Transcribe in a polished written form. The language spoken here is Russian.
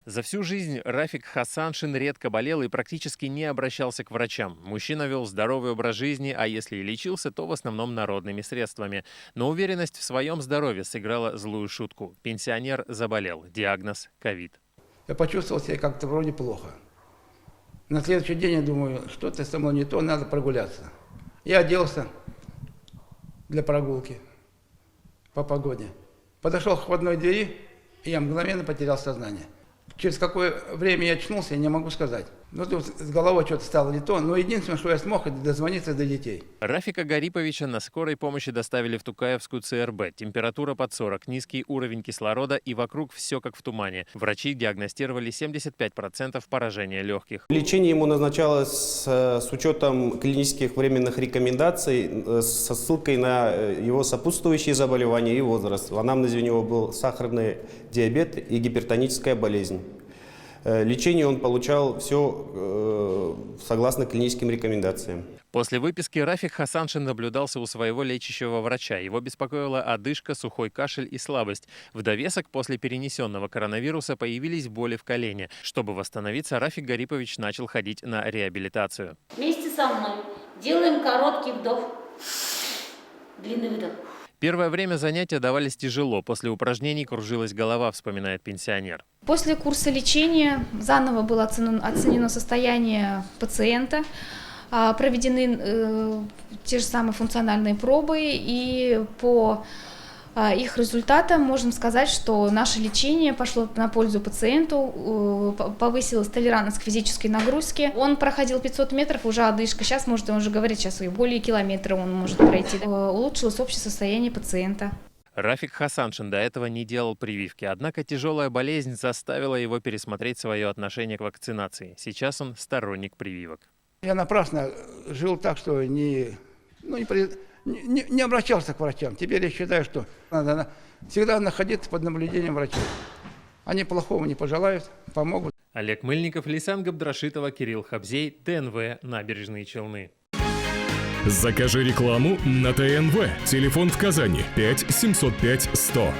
За всю жизнь Рафик Хасаншин редко болел и практически не обращался к врачам. Мужчина вел здоровый образ жизни, а если и лечился, то в основном народными средствами. Но уверенность в своем здоровье сыграла злую шутку. Пенсионер заболел. Диагноз – ковид. Я почувствовал себя как-то вроде плохо. На следующий день я думаю, что-то со мной не то, надо прогуляться. Я оделся для прогулки по погоде. Подошел к входной двери, и я мгновенно потерял сознание. Через какое время я очнулся, я не могу сказать. Ну, тут с головой что-то стало не то, но единственное, что я смог, это дозвониться до детей. Рафика Гариповича на скорой помощи доставили в Тукаевскую ЦРБ. Температура под 40, низкий уровень кислорода и вокруг все как в тумане. Врачи диагностировали 75% поражения легких. Лечение ему назначалось с учетом клинических временных рекомендаций, со ссылкой на его сопутствующие заболевания и возраст. В анамнезе у него был сахарный диабет и гипертоническая болезнь. Лечение он получал все согласно клиническим рекомендациям. После выписки Рафик Хасаншин наблюдался у своего лечащего врача. Его беспокоила одышка, сухой кашель и слабость. В довесок после перенесенного коронавируса появились боли в колене. Чтобы восстановиться, Рафик Гарипович начал ходить на реабилитацию. Вместе со мной делаем короткий вдох, длинный выдох. Первое время занятия давались тяжело. После упражнений кружилась голова, вспоминает пенсионер. После курса лечения заново было оценено состояние пациента, проведены те же самые функциональные пробы, и по их результатам можем сказать, что наше лечение пошло на пользу пациенту, повысилась толерантность к физической нагрузке. Он проходил 500 метров, уже одышка, сейчас может он уже говорить, сейчас и более километра он может пройти. Улучшилось общее состояние пациента. Рафик Хасаншин до этого не делал прививки, однако тяжелая болезнь заставила его пересмотреть свое отношение к вакцинации. Сейчас он сторонник прививок. Я напрасно жил так, что не обращался к врачам. Теперь я считаю, что надо всегда находиться под наблюдением врачей. Они плохого не пожелают, помогут. Олег Мыльников, Лейсан Габдрашитова, Кирилл Хабзей, ТНВ «Набережные Челны». Закажи рекламу на ТНВ. Телефон в Казани 5 705 100.